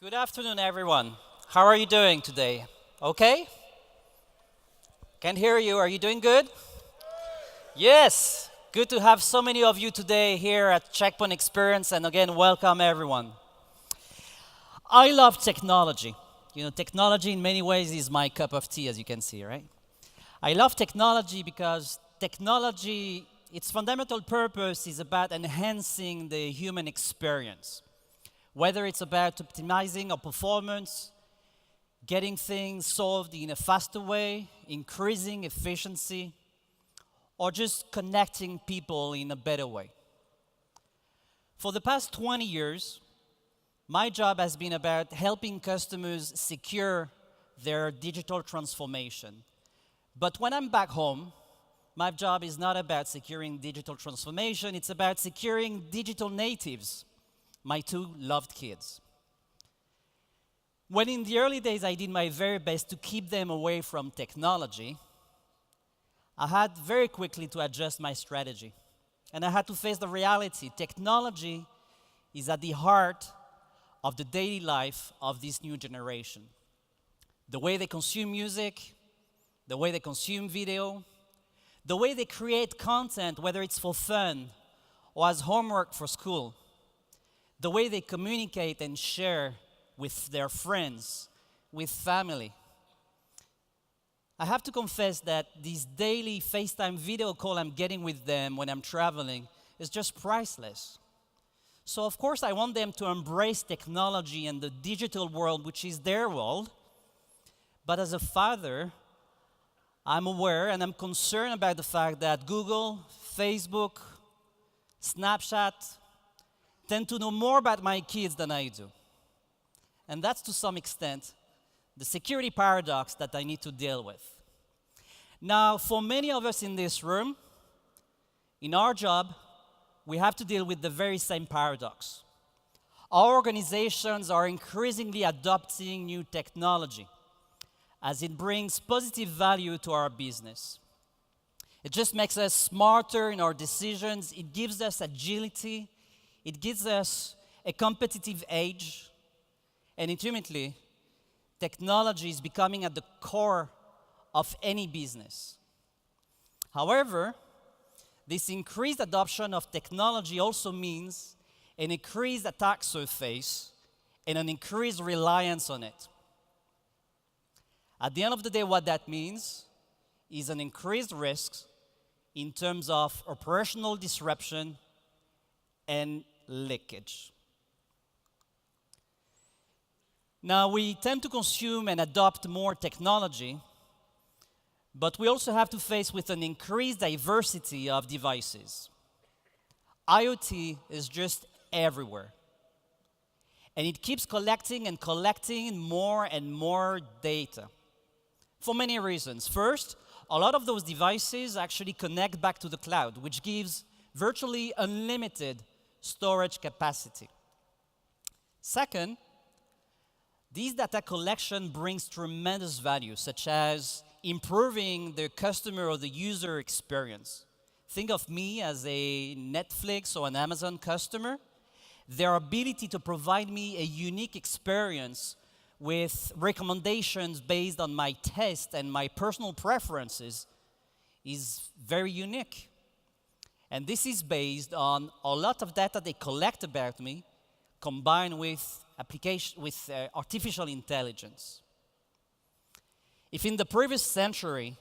Good afternoon, everyone. How are you doing today? Okay? Can't hear you. Are you doing good? Yes. Good to have so many of you today here at Checkpoint Experience, and again, welcome everyone. I love technology. Technology in many ways is my cup of tea, as you can see, right? I love technology because technology, its fundamental purpose is about enhancing the human experience. Whether it's about optimizing our performance, getting things solved in a faster way, increasing efficiency, or just connecting people in a better way. For the past 20 years, my job has been about helping customers secure their digital transformation. But when I'm back home, my job is not about securing digital transformation, it's about securing digital natives, my two loved kids. When in the early days I did my very best to keep them away from technology, I had very quickly to adjust my strategy. And I had to face the reality. Technology is at the heart of the daily life of this new generation. The way they consume music, the way they consume video, the way they create content, whether it's for fun or as homework for school, the way they communicate and share with their friends, with family. I have to confess that this daily FaceTime video call I'm getting with them when I'm traveling is just priceless. So of course I want them to embrace technology and the digital world, which is their world. But as a father, I'm aware and I'm concerned about the fact that Google, Facebook, Snapchat tend to know more about my kids than I do. And that's to some extent the security paradox that I need to deal with. Now, for many of us in this room, in our job, we have to deal with the very same paradox. Our organizations are increasingly adopting new technology as it brings positive value to our business. It just makes us smarter in our decisions, it gives us agility, it gives us a competitive edge, and ultimately, technology is becoming at the core of any business. However, this increased adoption of technology also means an increased attack surface and an increased reliance on it. At the end of the day, what that means is an increased risk in terms of operational disruption and leakage. Now, we tend to consume and adopt more technology, but we also have to face with an increased diversity of devices. IoT is just everywhere. And it keeps collecting and collecting more and more data for many reasons. First, a lot of those devices actually connect back to the cloud, which gives virtually unlimited storage capacity. Second, this data collection brings tremendous value, such as improving the customer or the user experience. Think of me as a Netflix or an Amazon customer. Their ability to provide me a unique experience with recommendations based on my taste and my personal preferences is very unique. And this is based on a lot of data they collect about me, combined with artificial intelligence. If in the previous century,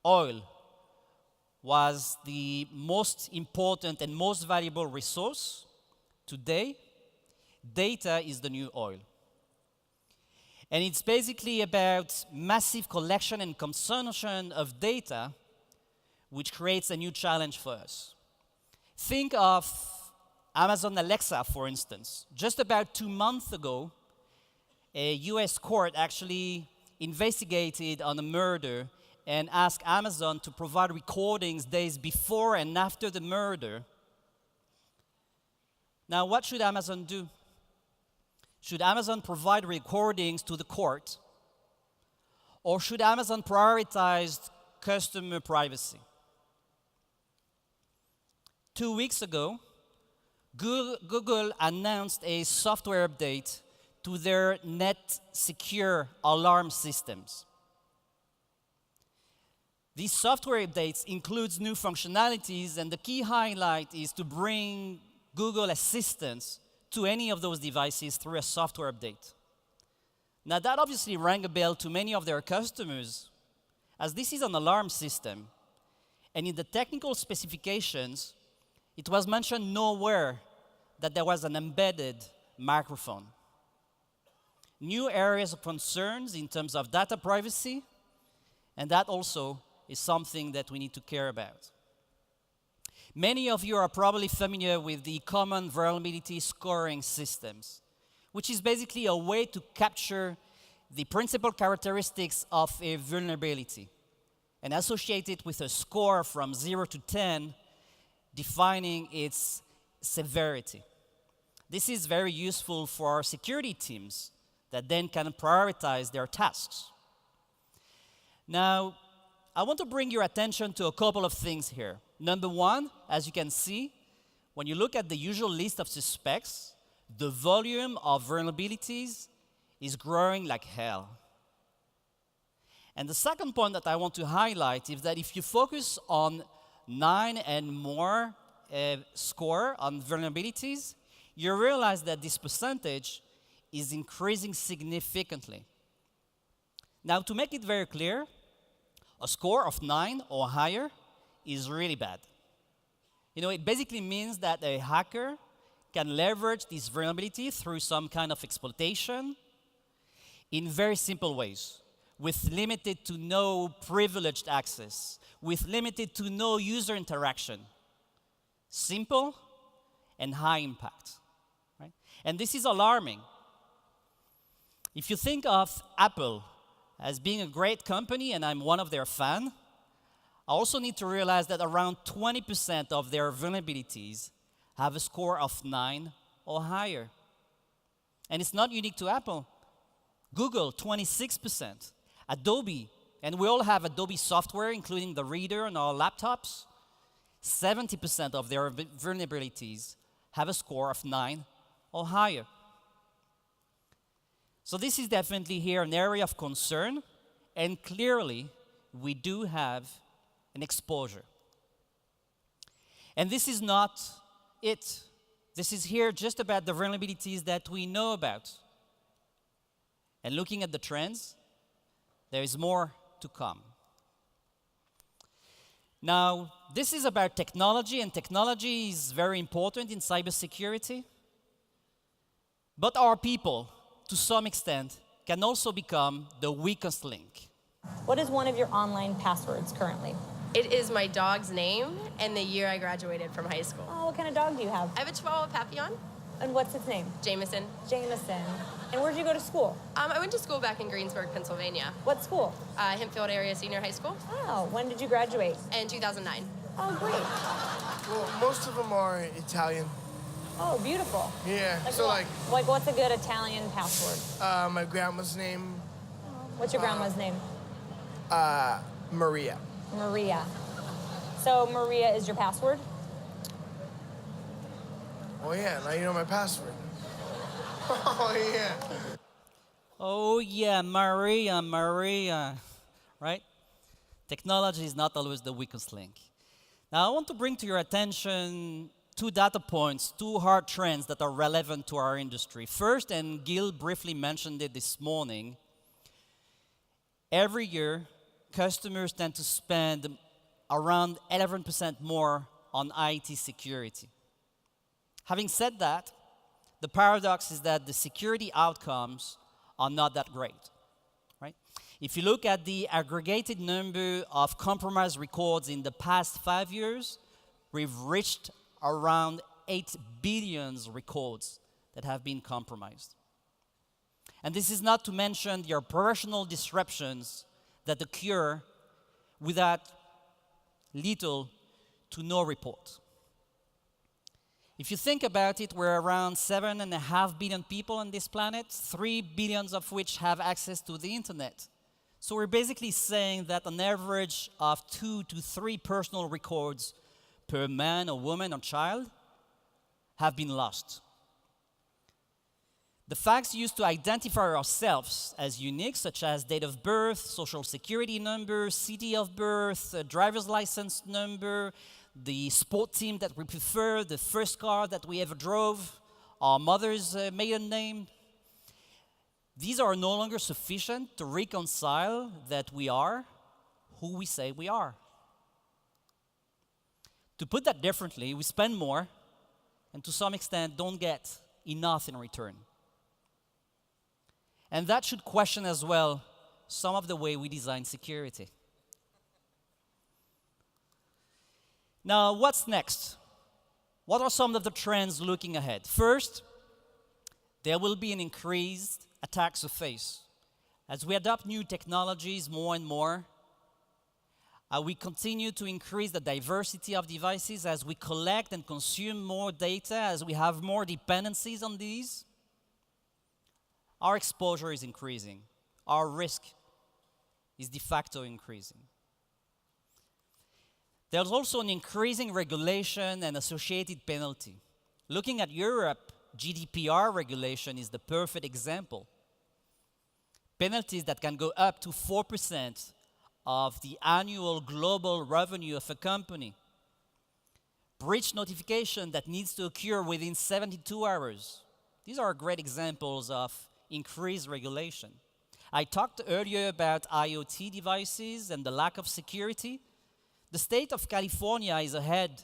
oil was the most important and most valuable resource, today, data is the new oil. And it's basically about massive collection and consumption of data, which creates a new challenge for us. Think of Amazon Alexa, for instance. Just about 2 months ago, a US court actually investigated on a murder and asked Amazon to provide recordings days before and after the murder. Now, what should Amazon do? Should Amazon provide recordings to the court? Or should Amazon prioritize customer privacy? 2 weeks ago, Google announced a software update to their net secure alarm systems. These software updates includes new functionalities, and the key highlight is to bring Google Assistant to any of those devices through a software update. Now that obviously rang a bell to many of their customers, as this is an alarm system, and in the technical specifications, it was mentioned nowhere that there was an embedded microphone. New areas of concerns in terms of data privacy, and that also is something that we need to care about. Many of you are probably familiar with the common vulnerability scoring systems, which is basically a way to capture the principal characteristics of a vulnerability and associate it with a score from 0 to 10, defining its severity. This is very useful for our security teams that then can prioritize their tasks. Now, I want to bring your attention to a couple of things here. Number one, as you can see, when you look at the usual list of suspects, the volume of vulnerabilities is growing like hell. And the second point that I want to highlight is that if you focus on 9 and more score on vulnerabilities, you realize that this percentage is increasing significantly. Now, to make it very clear, a score of 9 or higher is really bad. It basically means that a hacker can leverage this vulnerability through some kind of exploitation in very simple ways, with limited to no privileged access, with limited to no user interaction. Simple and high impact, right? And this is alarming. If you think of Apple as being a great company, and I'm one of their fans, I also need to realize that around 20% of their vulnerabilities have a score of 9 or higher. And it's not unique to Apple. Google, 26%. Adobe, and we all have Adobe software, including the reader on our laptops, 70% of their vulnerabilities have a score of 9 or higher. So this is definitely here an area of concern, and clearly we do have an exposure. And this is not it. This is here just about the vulnerabilities that we know about. And looking at the trends, there is more to come. Now, this is about technology, and technology is very important in cybersecurity. But our people, to some extent, can also become the weakest link. What is one of your online passwords currently? It is my dog's name and the year I graduated from high school. Oh, what kind of dog do you have? I have a Chihuahua Papillon, And what's its name? Jameson. Jameson. And where'd you go to school? I went to school back in Greensburg, Pennsylvania. What school? Hempfield Area Senior High School Oh, when did you graduate? in 2009. Oh, great. Well, most of them are Italian. Oh, beautiful. Yeah, Like like what's a good Italian password? my grandma's name, What's your grandma's name? Maria. Maria. So Maria is your password? Oh yeah, now you know my password. Oh yeah. Oh yeah, Maria, right? Technology is not always the weakest link. Now I want to bring to your attention two data points, two hard trends that are relevant to our industry. First, and Gil briefly mentioned it this morning, every year, customers tend to spend around 11% more on IT security. Having said that, the paradox is that the security outcomes are not that great, right? If you look at the aggregated number of compromised records in the past 5 years, we've reached around 8 billion records that have been compromised. And this is not to mention the operational disruptions that occur without little to no report. If you think about it, we're around 7.5 billion people on this planet, 3 billion of which have access to the internet. So we're basically saying that an average of 2 to 3 personal records per man or woman or child have been lost. The facts used to identify ourselves as unique, such as date of birth, social security number, city of birth, driver's license number, the sport team that we prefer, the first car that we ever drove, our mother's maiden name, these are no longer sufficient to reconcile that we are who we say we are. To put that differently, we spend more and to some extent don't get enough in return. And that should question as well some of the way we design security. Now, what's next? What are some of the trends looking ahead? First, there will be an increased attack surface. As we adopt new technologies more and more, we continue to increase the diversity of devices as we collect and consume more data, as we have more dependencies on these. Our exposure is increasing. Our risk is de facto increasing. There's also an increasing regulation and associated penalty. Looking at Europe, GDPR regulation is the perfect example. Penalties that can go up to 4% of the annual global revenue of a company. Breach notification that needs to occur within 72 hours. These are great examples of increased regulation. I talked earlier about IoT devices and the lack of security. The state of California is ahead.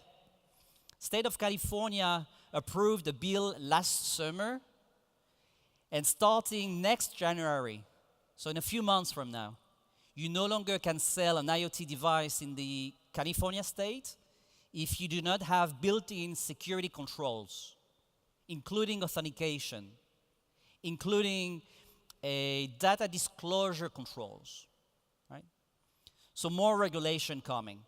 State of California approved a bill last summer, and starting next January, so in a few months from now, you no longer can sell an IoT device in the California state if you do not have built-in security controls, including authentication, including data disclosure controls, right? So more regulation coming.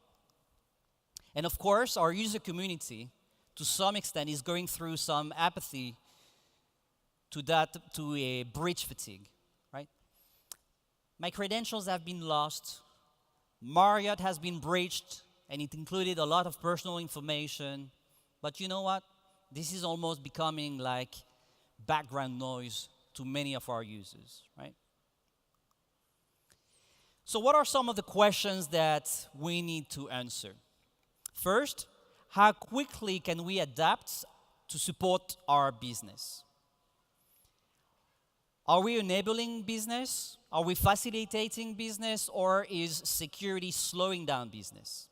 And of course, our user community, to some extent, is going through some apathy to a breach fatigue, right? My credentials have been lost. Marriott has been breached, and it included a lot of personal information. But you know what? This is almost becoming like background noise to many of our users, right? So what are some of the questions that we need to answer? First, how quickly can we adapt to support our business? Are we enabling business? Are we facilitating business? Or is security slowing down business?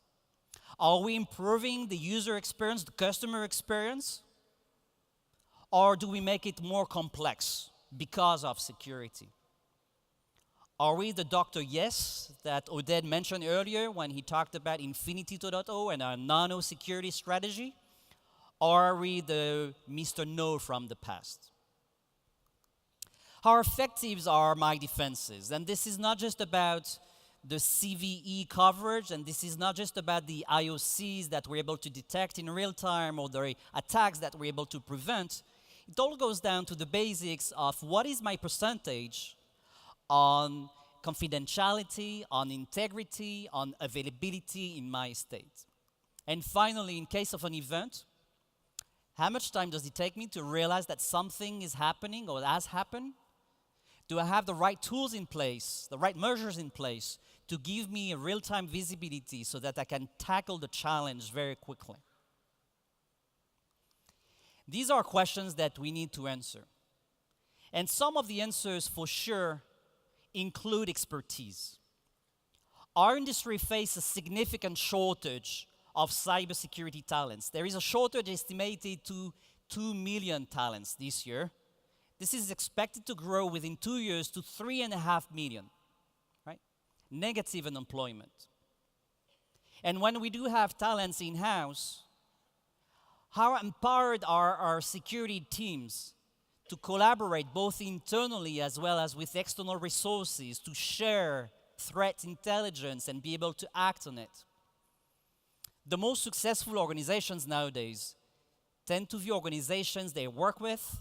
Are we improving the user experience, the customer experience? Or do we make it more complex because of security? Are we the Dr. Yes that Oded mentioned earlier when he talked about Infinity 2.0 and our nano security strategy? Or are we the Mr. No from the past? How effective are my defenses? And this is not just about the CVE coverage, and this is not just about the IOCs that we're able to detect in real time or the attacks that we're able to prevent. It all goes down to the basics of what is my percentage on confidentiality, on integrity, on availability in my estate. And finally, in case of an event, how much time does it take me to realize that something is happening or has happened? Do I have the right tools in place, the right measures in place to give me a real-time visibility so that I can tackle the challenge very quickly? These are questions that we need to answer. And some of the answers, for sure, include expertise. Our industry faces a significant shortage of cybersecurity talents. There is a shortage estimated to 2 million talents this year. This is expected to grow within 2 years to 3.5 million, right? Negative unemployment. And when we do have talents in-house, how empowered are our security teams to collaborate both internally as well as with external resources to share threat intelligence and be able to act on it? The most successful organizations nowadays tend to view organizations they work with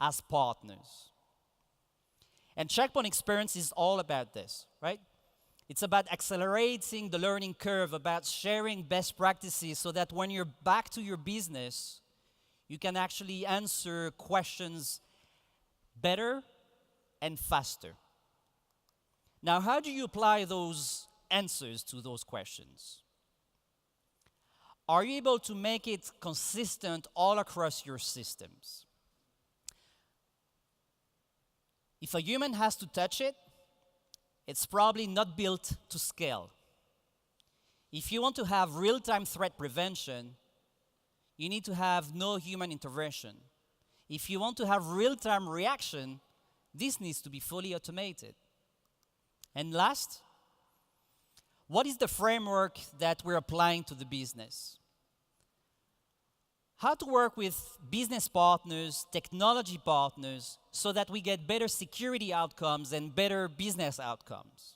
as partners. And Checkpoint Experience is all about this, right? It's about accelerating the learning curve, about sharing best practices so that when you're back to your business, You can actually answer questions better and faster. Now, how do you apply those answers to those questions? Are you able to make it consistent all across your systems? If a human has to touch it, it's probably not built to scale. If you want to have real-time threat prevention, you need to have no human intervention. If you want to have real-time reaction, this needs to be fully automated. And last, what is the framework that we're applying to the business? How to work with business partners, technology partners, so that we get better security outcomes and better business outcomes.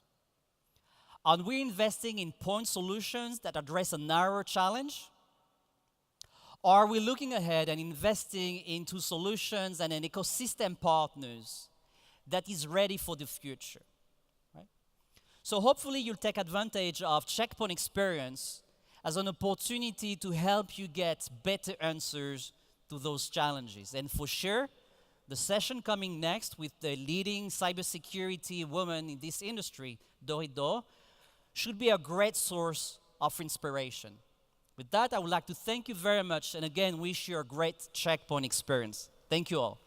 Are we investing in point solutions that address a narrow challenge? Or are we looking ahead and investing into solutions and an ecosystem partners that is ready for the future? Right? So hopefully you'll take advantage of Checkpoint experience as an opportunity to help you get better answers to those challenges. And for sure, the session coming next with the leading cybersecurity woman in this industry, Dorido, should be a great source of inspiration. With that, I would like to thank you very much and again wish you a great Checkpoint experience. Thank you all.